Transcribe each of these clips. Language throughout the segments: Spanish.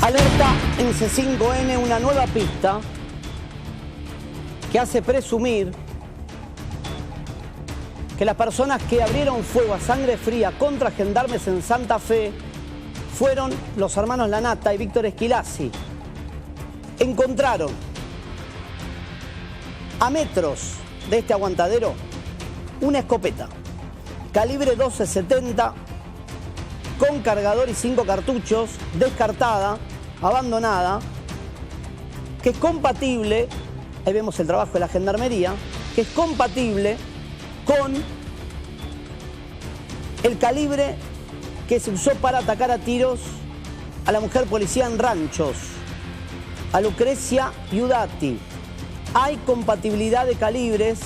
Alerta en C5N, una nueva pista que hace presumir que las personas que abrieron fuego a sangre fría contra gendarmes en Santa Fe fueron los hermanos Lanata y Víctor Esquilazi. Encontraron a metros de este aguantadero una escopeta calibre 12-70 con cargador y 5 cartuchos, descartada, abandonada, que es compatible, ahí vemos el trabajo de la gendarmería, que es compatible con el calibre que se usó para atacar a tiros a la mujer policía en Ranchos, a Lucrecia Iudati. Hay compatibilidad de calibres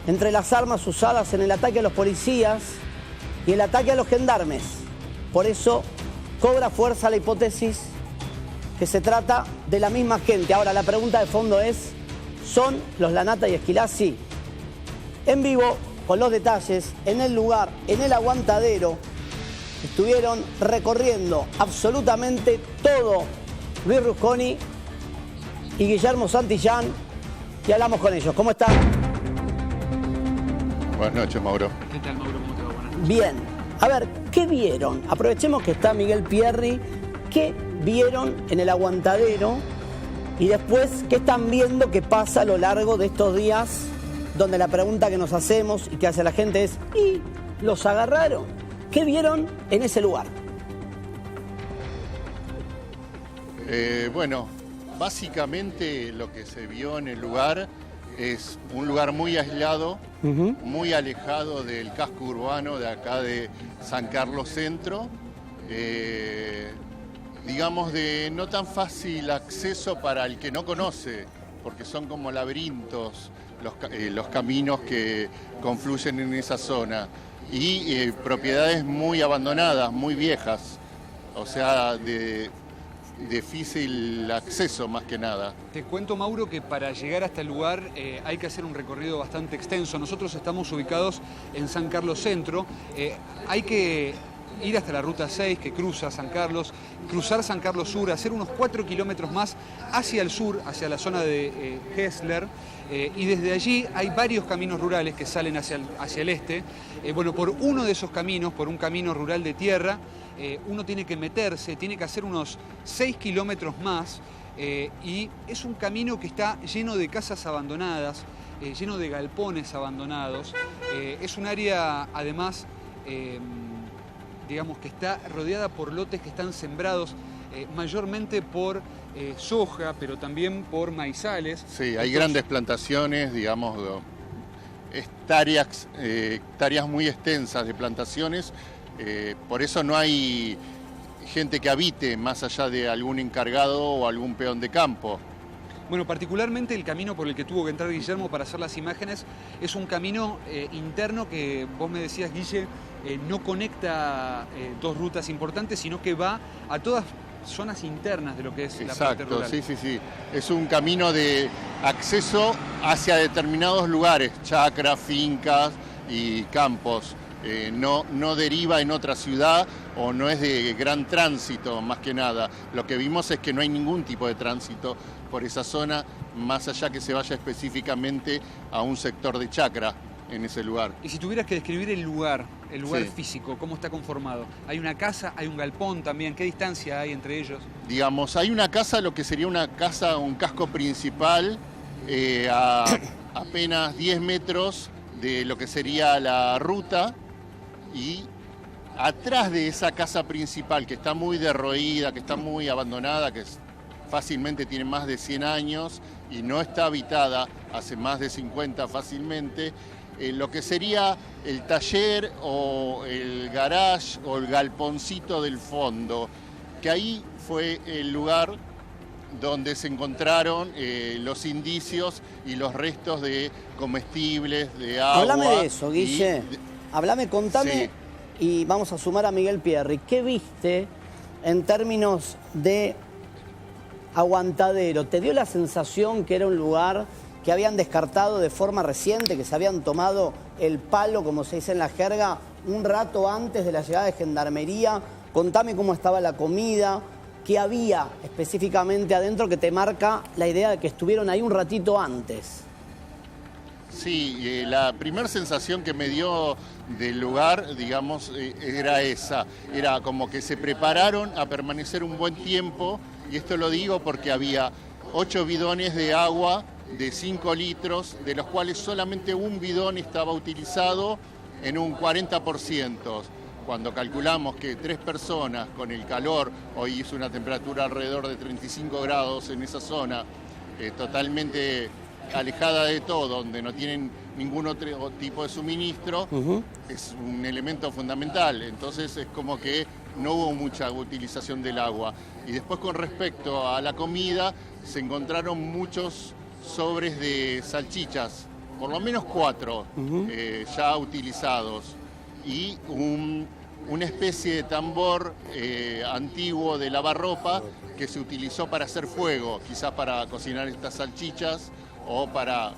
entre las armas usadas en el ataque a los policías y el ataque a los gendarmes. Por eso cobra fuerza la hipótesis que se trata de la misma gente. Ahora, la pregunta de fondo es, ¿son los Lanata y Esquilazi? En vivo, con los detalles, en el lugar, en el aguantadero, estuvieron recorriendo absolutamente todo Luis Rusconi y Guillermo Santillán, y hablamos con ellos. ¿Cómo están? Buenas noches, Mauro. ¿Qué tal, Mauro? ¿Cómo te va? Buenas noches. Bien. A ver, ¿qué vieron? Aprovechemos que está Miguel Pierri. ¿Qué vieron en el aguantadero? Y después, ¿qué están viendo que pasa a lo largo de estos días? Donde la pregunta que nos hacemos y que hace la gente es, ¿y los agarraron? ¿Qué vieron en ese lugar? Bueno, básicamente lo que se vio en el lugar es un lugar muy aislado, muy alejado del casco urbano de acá de San Carlos Centro, digamos de no tan fácil acceso para el que no conoce, porque son como laberintos los caminos que confluyen en esa zona, y propiedades muy abandonadas, muy viejas, o sea, de difícil acceso más que nada. Te cuento, Mauro, que para llegar hasta el lugar hay que hacer un recorrido bastante extenso. Nosotros estamos ubicados en San Carlos Centro. Hay que ir hasta la Ruta 6 que cruza San Carlos, cruzar San Carlos Sur, hacer unos 4 kilómetros más hacia el sur, hacia la zona de Hessler, y desde allí hay varios caminos rurales que salen hacia el este. Bueno, por uno de esos caminos, por un camino rural de tierra, uno tiene que meterse, tiene que hacer unos 6 kilómetros más, y es un camino que está lleno de casas abandonadas, lleno de galpones abandonados. Es un área, además, digamos que está rodeada por lotes que están sembrados mayormente por soja, pero también por maizales. Sí, hay grandes plantaciones, digamos, hectáreas muy extensas de plantaciones. Por eso no hay gente que habite más allá de algún encargado o algún peón de campo. Bueno, particularmente el camino por el que tuvo que entrar Guillermo para hacer las imágenes es un camino interno que vos me decías, Guille, no conecta dos rutas importantes, sino que va a todas zonas internas de lo que es la parte rural. Exacto, sí. Es un camino de acceso hacia determinados lugares, chacras, fincas y campos. No deriva en otra ciudad o no es de gran tránsito, más que nada. Lo que vimos es que no hay ningún tipo de tránsito por esa zona, más allá que se vaya específicamente a un sector de chacra en ese lugar. Y si tuvieras que describir el lugar Sí. físico, ¿cómo está conformado? ¿Hay una casa, hay un galpón también? ¿Qué distancia hay entre ellos? Digamos, hay una casa, lo que sería una casa, un casco principal, a apenas 10 metros de lo que sería la ruta, y atrás de esa casa principal, que está muy derroída, que está muy abandonada, que fácilmente tiene más de 100 años y no está habitada hace más de 50 fácilmente, lo que sería el taller o el garage o el galponcito del fondo, que ahí fue el lugar donde se encontraron los indicios y los restos de comestibles, de agua. Háblame de eso, Guille. Contame, Sí. Y vamos a sumar a Miguel Pierri. ¿Qué viste en términos de aguantadero? ¿Te dio la sensación que era un lugar que habían descartado de forma reciente, que se habían tomado el palo, como se dice en la jerga, un rato antes de la llegada de Gendarmería? Contame cómo estaba la comida, ¿Qué había específicamente adentro que te marca la idea de que estuvieron ahí un ratito antes? Sí, la primera sensación que me dio del lugar, digamos, era esa. Era como que se prepararon a permanecer un buen tiempo, y esto lo digo porque había 8 bidones de agua de 5 litros, de los cuales solamente un bidón estaba utilizado en un 40%. Cuando calculamos que 3 personas con el calor, hoy hizo una temperatura alrededor de 35 grados en esa zona, totalmente alejada de todo, donde no tienen ningún otro tipo de suministro, es un elemento fundamental. Entonces es como que no hubo mucha utilización del agua. Y después, con respecto a la comida, se encontraron muchos sobres de salchichas, por lo menos 4 ya utilizados, y una especie de tambor antiguo de lavarropa que se utilizó para hacer fuego, quizás para cocinar estas salchichas o para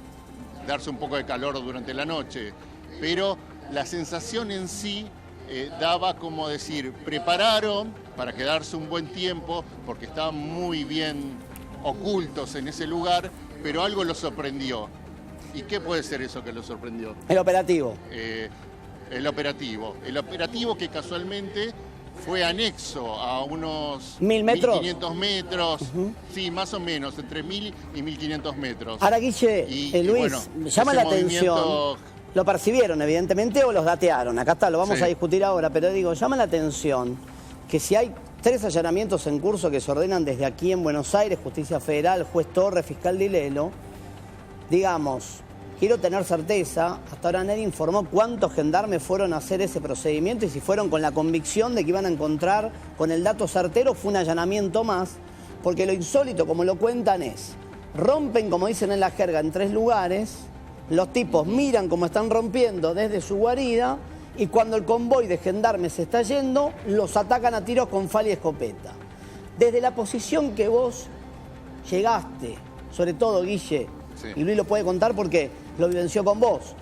darse un poco de calor durante la noche. Pero la sensación en sí daba como decir, prepararon para quedarse un buen tiempo porque estaban muy bien ocultos en ese lugar, pero algo los sorprendió. ¿Y qué puede ser eso que los sorprendió? El operativo. El operativo que casualmente fue anexo a unos 1.000 metros. 1.500 metros, sí, más o menos, entre 1.000 y 1.500 metros. Ahora, Guille, Luis, bueno, llama la atención. Lo percibieron, evidentemente, o los datearon. Acá está, lo vamos a discutir ahora, pero digo, llama la atención que si hay 3 allanamientos en curso que se ordenan desde aquí en Buenos Aires, Justicia Federal, Juez Torres, Fiscal Dilelo, digamos, quiero tener certeza, hasta ahora nadie informó cuántos gendarmes fueron a hacer ese procedimiento y si fueron con la convicción de que iban a encontrar con el dato certero, fue un allanamiento más, porque lo insólito, como lo cuentan, es, rompen, como dicen en la jerga, en 3 lugares, los tipos miran cómo están rompiendo desde su guarida y cuando el convoy de gendarmes se está yendo, los atacan a tiros con fal y escopeta. Desde la posición que vos llegaste, sobre todo, Guille, y Luis lo puede contar porque lo vivenció con vos.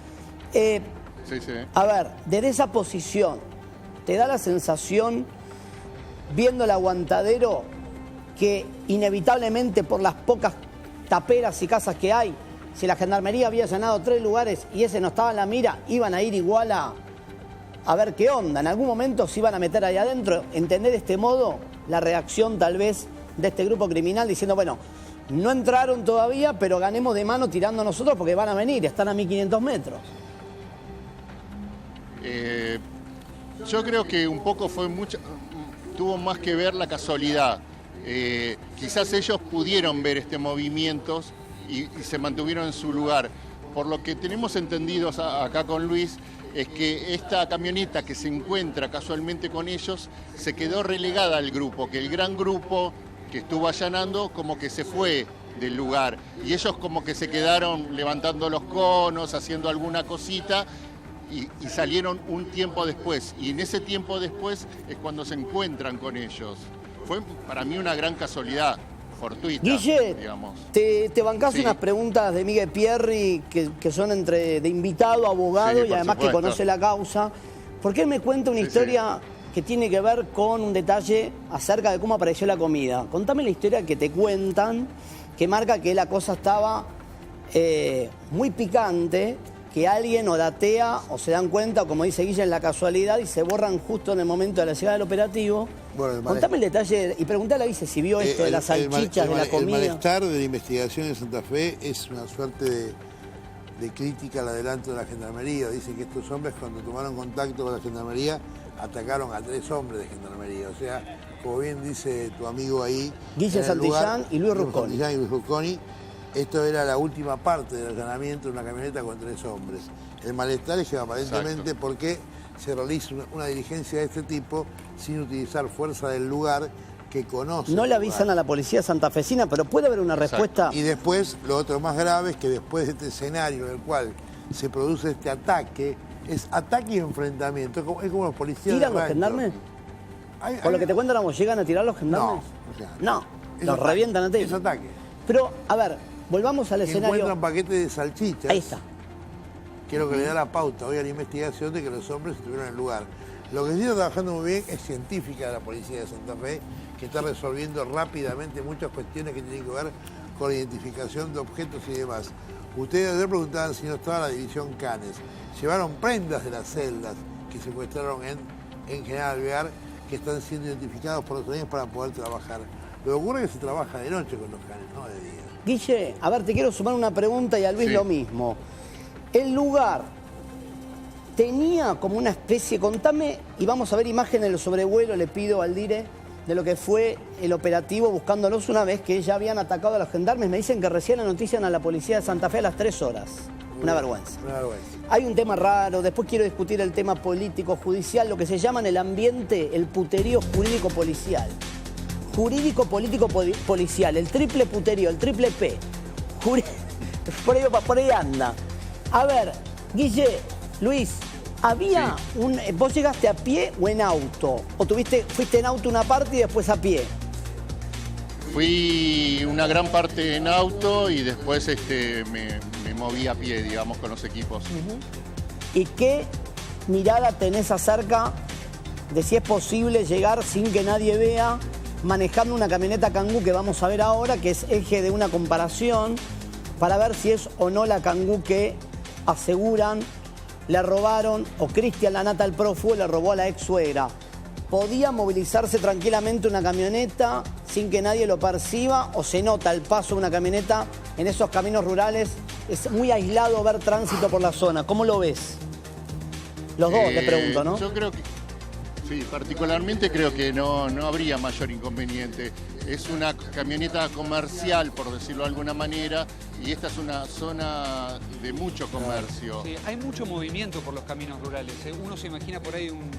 A ver, desde esa posición, ¿te da la sensación, viendo el aguantadero, que inevitablemente por las pocas taperas y casas que hay, si la gendarmería había allanado 3 lugares y ese no estaba en la mira, iban a ir igual a ver qué onda? En algún momento se iban a meter ahí adentro, entender de este modo la reacción tal vez de este grupo criminal diciendo, bueno, no entraron todavía, pero ganemos de mano tirando nosotros porque van a venir, están a 1.500 metros. Yo creo que un poco tuvo más que ver la casualidad. Quizás ellos pudieron ver este movimiento y se mantuvieron en su lugar. Por lo que tenemos entendido acá con Luis, es que esta camioneta que se encuentra casualmente con ellos se quedó relegada al grupo, que el gran grupo que estuvo allanando como que se fue del lugar y ellos como que se quedaron levantando los conos, haciendo alguna cosita y salieron un tiempo después, y en ese tiempo después es cuando se encuentran con ellos. Fue para mí una gran casualidad, fortuita, Guille, digamos. te bancás unas preguntas de Miguel Pierri que son entre de invitado, abogado y además que conoce la causa, porque él me cuenta una historia que tiene que ver con un detalle acerca de cómo apareció la comida. Contame la historia que te cuentan, que marca que la cosa estaba muy picante, que alguien o datea o se dan cuenta, o como dice Guille, en la casualidad y se borran justo en el momento de la llegada del operativo. Bueno, contame el detalle y preguntale a Guille si vio esto de las salchichas, de la comida. El malestar de la investigación en Santa Fe es una suerte de crítica al adelanto de la Gendarmería. Dicen que estos hombres, cuando tomaron contacto con la Gendarmería, atacaron a 3 hombres de Gendarmería. O sea, como bien dice tu amigo ahí, Guille Santillán y Luis Rusconi. Santillán y Luis Rusconi, esto era la última parte del allanamiento de una camioneta con 3 hombres. El malestar es que aparentemente porque se realiza una diligencia de este tipo sin utilizar fuerza del lugar que conoce. No le avisan a la policía santafesina, pero puede haber una respuesta. Y después, lo otro más grave es que después de este escenario en el cual se produce este ataque, es ataque y enfrentamiento. Es como los policías. ¿Tiran los gendarmes? Por lo que te cuentan, ¿llegan a tirar los gendarmes? No, los revientan a ti. Es ataque. Pero, a ver, volvamos al escenario. Encuentran paquetes de salchichas. Ahí está. Que es lo que le da la pauta hoy a la investigación de que los hombres estuvieron en el lugar. Lo que sí está trabajando muy bien es científica de la policía de Santa Fe, que está resolviendo rápidamente muchas cuestiones que tienen que ver con la identificación de objetos y demás. Ustedes ayer preguntaban si no estaba la división Canes. Llevaron prendas de las celdas que secuestraron en General Alvear, que están siendo identificados por los años para poder trabajar. Lo que ocurre es que se trabaja de noche con los Canes, no de día. Guille, a ver, te quiero sumar una pregunta y a Luis lo mismo. El lugar tenía como una especie, contame, y vamos a ver imágenes del sobrevuelo, le pido al dire, de lo que fue el operativo buscándolos una vez que ya habían atacado a los gendarmes. Me dicen que recién la notician a la policía de Santa Fe a las 3 horas. Una vergüenza. Una vergüenza. Hay un tema raro, después quiero discutir el tema político, judicial, lo que se llama en el ambiente el puterío jurídico policial. Jurídico político policial, el triple puterío, el triple P. Por ahí anda. A ver, Guille, Luis, había ¿vos llegaste a pie o en auto? ¿O fuiste en auto una parte y después a pie? Fui una gran parte en auto y después me moví a pie, digamos, con los equipos. ¿Y qué mirada tenés acerca de si es posible llegar sin que nadie vea, manejando una camioneta Kangoo que vamos a ver ahora, que es eje de una comparación, para ver si es o no la Kangoo que aseguran le robaron, o Cristian Lanata, el prófugo, le robó a la ex suegra? ¿Podía movilizarse tranquilamente una camioneta sin que nadie lo perciba o se nota el paso de una camioneta en esos caminos rurales? Es muy aislado ver tránsito por la zona. ¿Cómo lo ves? Los dos, le pregunto, ¿no? Yo creo que, sí, particularmente creo que no habría mayor inconveniente. Es una camioneta comercial, por decirlo de alguna manera, y esta es una zona de mucho comercio. Sí, hay mucho movimiento por los caminos rurales. Uno se imagina por ahí un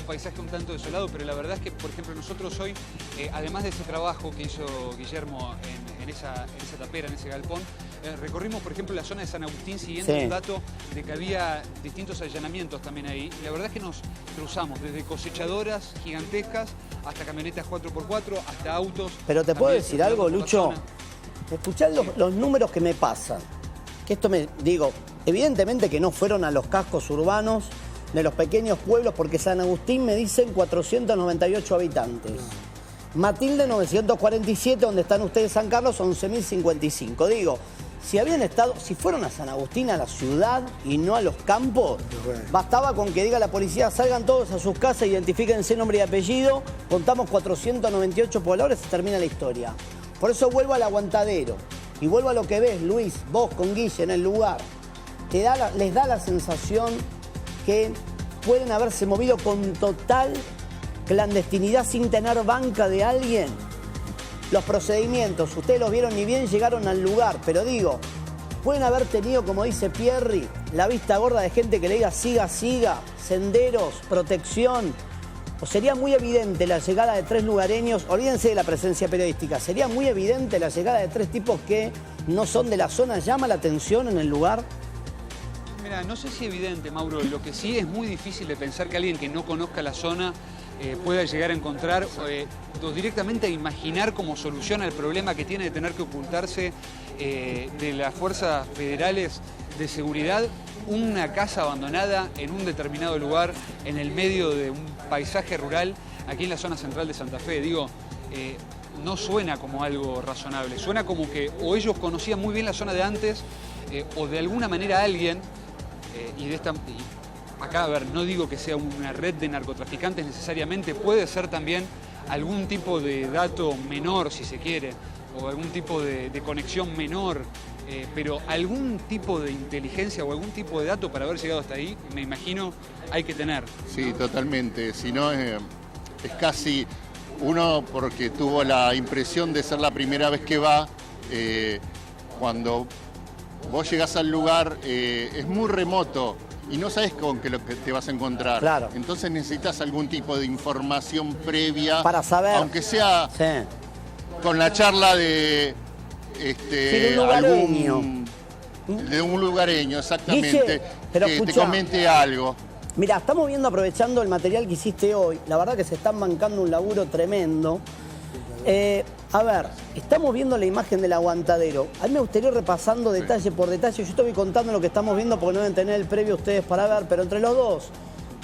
paisaje un tanto desolado, pero la verdad es que, por ejemplo, nosotros hoy, además de ese trabajo que hizo Guillermo en esa tapera, en ese galpón, recorrimos, por ejemplo, la zona de San Agustín siguiendo un dato de que había distintos allanamientos también ahí. Y la verdad es que nos cruzamos desde cosechadoras gigantescas hasta camionetas 4x4, hasta autos. Pero te puedo decir algo, Lucho. Escuchad los números que me pasan. Que esto evidentemente que no fueron a los cascos urbanos de los pequeños pueblos, porque San Agustín me dicen 498 habitantes. Matilde 947, donde están ustedes, San Carlos, 11.055. Digo, si fueron a San Agustín, a la ciudad y no a los campos, bastaba con que diga la policía, salgan todos a sus casas, identifíquense nombre y apellido, contamos 498 pobladores, se termina la historia. Por eso vuelvo al aguantadero y vuelvo a lo que ves, Luis, vos con Guille en el lugar. Les da la sensación que pueden haberse movido con total clandestinidad sin tener banca de alguien. Los procedimientos, ustedes los vieron, ni bien llegaron al lugar, pero digo, pueden haber tenido, como dice Pierri, la vista gorda de gente que le diga siga, siga, senderos, protección. O sería muy evidente la llegada de 3 lugareños, olvídense de la presencia periodística, sería muy evidente la llegada de 3 tipos que no son de la zona. ¿Llama la atención en el lugar? Mira, no sé si es evidente, Mauro. Lo que sí es muy difícil de pensar que alguien que no conozca la zona pueda llegar a encontrar o directamente a imaginar como solución al problema que tiene de tener que ocultarse de las fuerzas federales de seguridad una casa abandonada en un determinado lugar en el medio de un paisaje rural aquí en la zona central de Santa Fe. Digo, no suena como algo razonable, suena como que o ellos conocían muy bien la zona de antes o de alguna manera alguien, acá, a ver, no digo que sea una red de narcotraficantes necesariamente, puede ser también algún tipo de dato menor, si se quiere, o algún tipo de conexión menor, pero algún tipo de inteligencia o algún tipo de dato para haber llegado hasta ahí, me imagino, hay que tener. Sí, totalmente. Si no, es casi uno, porque tuvo la impresión de ser la primera vez que va, cuando vos llegás al lugar, es muy remoto y no sabes con qué lo que te vas a encontrar. Claro. Entonces necesitas algún tipo de información previa. Para saber. Aunque sea con la charla de de un lugareño, exactamente, Guille, pero que escuchá, te comente algo. Mira, estamos viendo, aprovechando el material que hiciste hoy, la verdad que se están bancando un laburo tremendo. A ver, estamos viendo la imagen del aguantadero. A mí me gustaría ir repasando detalle por detalle. Yo estoy contando lo que estamos viendo porque no deben tener el previo ustedes para ver, pero entre los dos,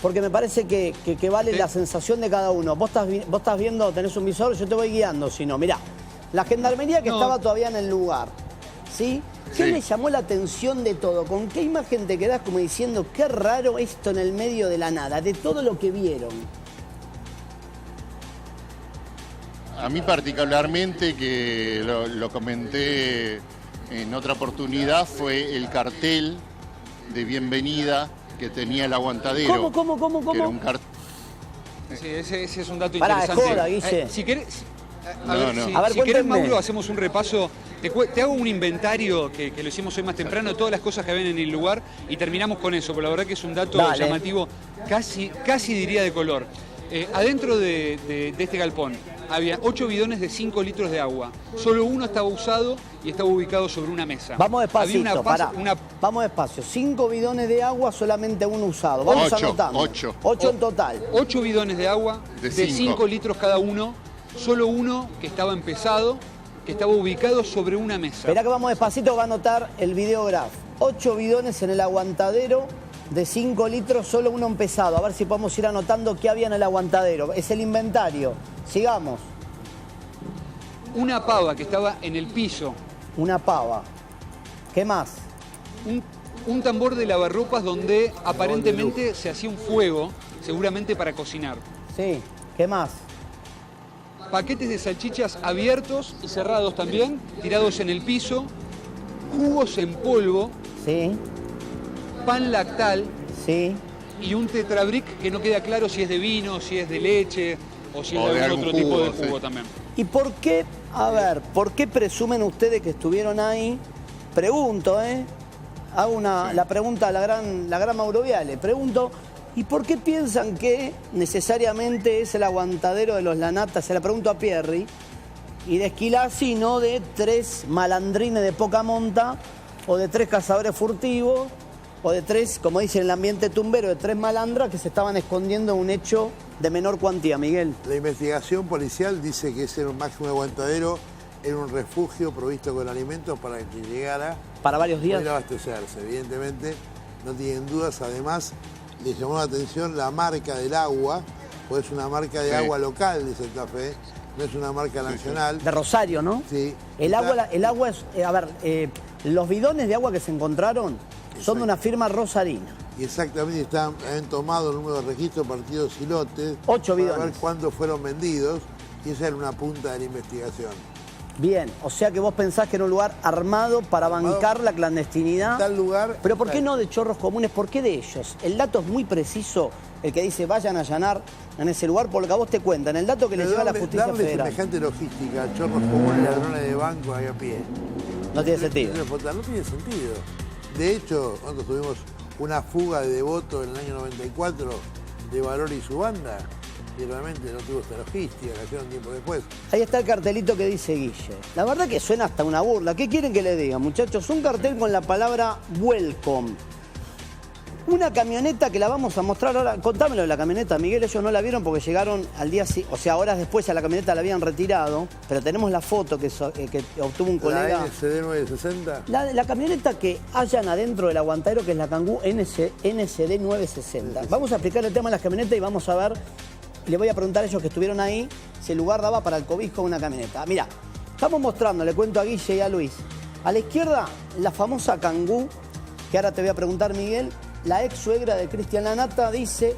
porque me parece que vale la sensación de cada uno. Vos estás viendo, tenés un visor, yo te voy guiando, si no, mirá. La gendarmería que estaba todavía en el lugar, ¿sí? ¿Qué le llamó la atención de todo? ¿Con qué imagen te quedás como diciendo, qué raro esto en el medio de la nada, de todo lo que vieron? A mí particularmente, que lo comenté en otra oportunidad, fue el cartel de bienvenida que tenía el aguantadero. ¿Cómo? Que era un Sí, ese es un dato Pará, interesante. joda, Guille. Si querés, No. A ver, si querés, cuéntenme. Mauro, hacemos un repaso. Te hago un inventario que lo hicimos hoy más temprano de todas las cosas que ven en el lugar y terminamos con eso, porque la verdad que es un dato Dale. llamativo, casi diría de color. Adentro de este galpón había 8 bidones de 5 litros de agua. Solo uno estaba usado y estaba ubicado sobre una mesa. Vamos despacito, Había pará. Vamos despacio. 5 bidones de agua, solamente uno usado. Vamos anotando. 8. 8 en total. 8 bidones de agua De de 5 cinco. litros cada uno. Solo uno que estaba empezado, que estaba ubicado sobre una mesa. Esperá que vamos despacito, va a anotar el videógrafo. 8 bidones en el aguantadero de 5 litros, solo uno empezado. A ver si podemos ir anotando qué había en el aguantadero. Es el inventario. Sigamos. Una pava que estaba en el piso. Una pava. ¿Qué más? Un tambor de lavarropas donde aparentemente se hacía un fuego, seguramente para cocinar. Sí. ¿Qué más? Paquetes de salchichas abiertos y cerrados también, tirados en el piso. Jugos en polvo, Sí. pan lactal Sí. y un tetrabric que no queda claro si es de vino, si es de leche o si es O de de algún algún otro tipo de jugo, jugo sí. también. ¿Y por qué, a ver, por qué presumen ustedes que estuvieron ahí? Pregunto, hago la pregunta a la gran Mauro Viale. Pregunto, ¿y por qué piensan que necesariamente es el aguantadero de los Lanatas? Se la pregunto a Pierri. Y de Esquilazzi, no de 3 malandrines de poca monta, o de 3 cazadores furtivos, o de 3, como dice en el ambiente tumbero, de 3 malandras que se estaban escondiendo un hecho de menor cuantía, Miguel. La investigación policial dice que ese era un máximo aguantadero, era un refugio provisto con alimentos para que llegara Para varios a días. ir a abastecerse. Evidentemente, no tienen dudas. Además, le llamó la atención la marca del agua, pues es una marca de Sí. agua local de Santa Fe, no es una marca nacional. De Rosario, ¿no? Sí. El agua es, los bidones de agua que se encontraron son de una firma rosarina. Y exactamente han tomado el número de registro, partidos y lotes 8 para bidones. ver cuándo fueron vendidos, y esa era una punta de la investigación. Bien, o sea que vos pensás que era un lugar armado para bancar la clandestinidad. Tal lugar. Pero ¿por qué no de chorros comunes? ¿Por qué de ellos? El dato es muy preciso, el que dice vayan a allanar en ese lugar, por lo que a vos te cuentan, el dato que le Pero llega a la justicia darle federal. semejante logística a chorros comunes, ladrones de banco ahí a pie. No tiene sentido. No tiene sentido. De hecho, nosotros tuvimos una fuga de Devoto en el año 94 de Valor y su banda, y realmente no tuvo esta logística, cayeron tiempo después. Ahí está el cartelito que dice Guille. La verdad que suena hasta una burla. ¿Qué quieren que le diga, muchachos? Un cartel con la palabra welcome. Una camioneta que la vamos a mostrar ahora. Contámelo de la camioneta, Miguel. Ellos no la vieron porque llegaron al día... O sea, horas después a la camioneta la habían retirado. Pero tenemos la foto que obtuvo un colega. La NSD 960. La camioneta que hayan adentro del aguantadero, que es la Kangoo NSD 960. Vamos a explicar el tema de las camionetas y vamos a ver... Le voy a preguntar a ellos que estuvieron ahí si el lugar daba para el cobijo de una camioneta. Mira, estamos mostrando, le cuento a Guille y a Luis. A la izquierda, la famosa Kangoo, que ahora te voy a preguntar, Miguel. La ex suegra de Cristian Lanata dice,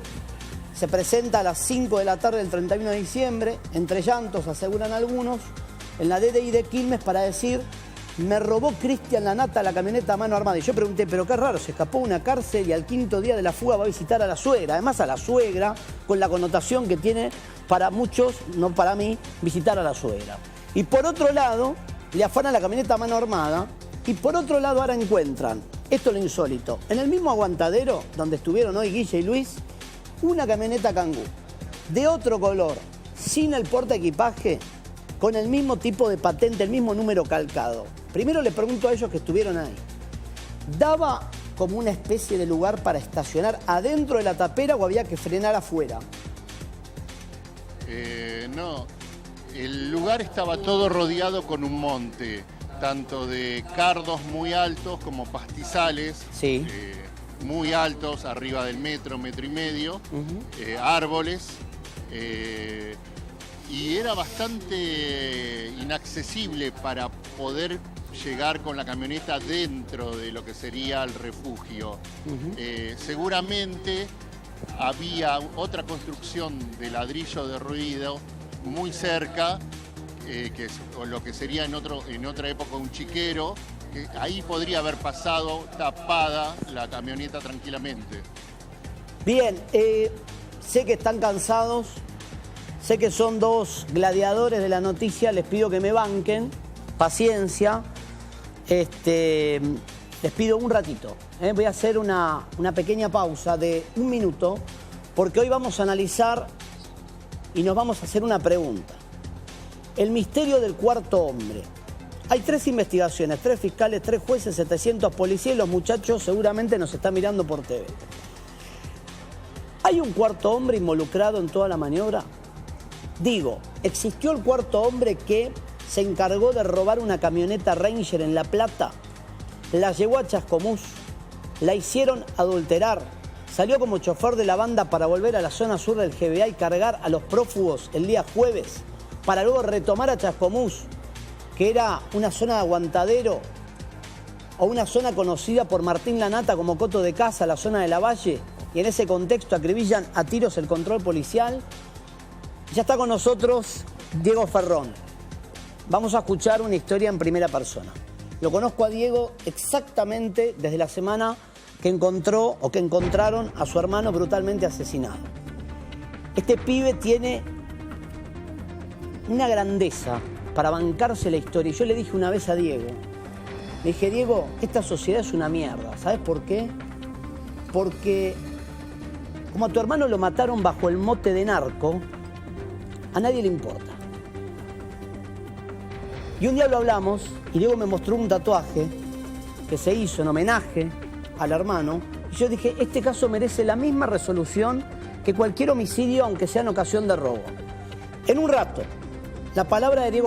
se presenta a las 5 de la tarde del 31 de diciembre, entre llantos, aseguran algunos, en la DDI de Quilmes para decir, me robó Cristian Lanata la camioneta a mano armada. Y yo pregunté, pero qué raro, se escapó de una cárcel y al 5.º día de la fuga va a visitar a la suegra. Además a la suegra, con la connotación que tiene para muchos, no para mí, visitar a la suegra. Y por otro lado, le afanan la camioneta a mano armada. Y por otro lado ahora encuentran, esto es lo insólito, en el mismo aguantadero donde estuvieron hoy Guille y Luis, una camioneta Kangoo, de otro color, sin el portaequipaje, con el mismo tipo de patente, el mismo número calcado. Primero le pregunto a ellos que estuvieron ahí, ¿daba como una especie de lugar para estacionar adentro de la tapera o había que frenar afuera? No, el lugar estaba todo rodeado con un monte, tanto de cardos muy altos como pastizales. Sí. muy altos, arriba del metro, metro y medio, árboles, y era bastante inaccesible para poder llegar con la camioneta dentro de lo que sería el refugio. Seguramente había otra construcción de ladrillo derruido muy cerca, que es lo que sería en otra época un chiquero, que ahí podría haber pasado tapada la camioneta tranquilamente. Bien, sé que están cansados, sé que son dos gladiadores de la noticia, les pido que me banquen, paciencia. Les pido un ratito. Voy a hacer una pequeña pausa de 1 minuto, porque hoy vamos a analizar y nos vamos a hacer una pregunta. El misterio del cuarto hombre. Hay 3 investigaciones, 3 fiscales, 3 jueces, 700 policías y los muchachos seguramente nos están mirando por TV. ¿Hay un cuarto hombre involucrado en toda la maniobra? Digo, ¿existió el cuarto hombre que se encargó de robar una camioneta Ranger en La Plata? La llevó a Chascomús, la hicieron adulterar, salió como chofer de la banda para volver a la zona sur del GBA y cargar a los prófugos el día jueves, para luego retomar a Chascomús, que era una zona de aguantadero o una zona conocida por Martín Lanata como Coto de Casa, la zona de La Valle, y en ese contexto acribillan a tiros el control policial. Ya está con nosotros Diego Ferrón. Vamos a escuchar una historia en primera persona. Lo conozco a Diego exactamente desde la semana que encontraron a su hermano brutalmente asesinado. Este pibe tiene una grandeza para bancarse la historia. Y yo le dije una vez a Diego, le dije, Diego, esta sociedad es una mierda. ¿Sabes por qué? Porque como a tu hermano lo mataron bajo el mote de narco, a nadie le importa. Y un día lo hablamos y Diego me mostró un tatuaje que se hizo en homenaje al hermano. Y yo dije, este caso merece la misma resolución que cualquier homicidio, aunque sea en ocasión de robo. En un rato, la palabra de Diego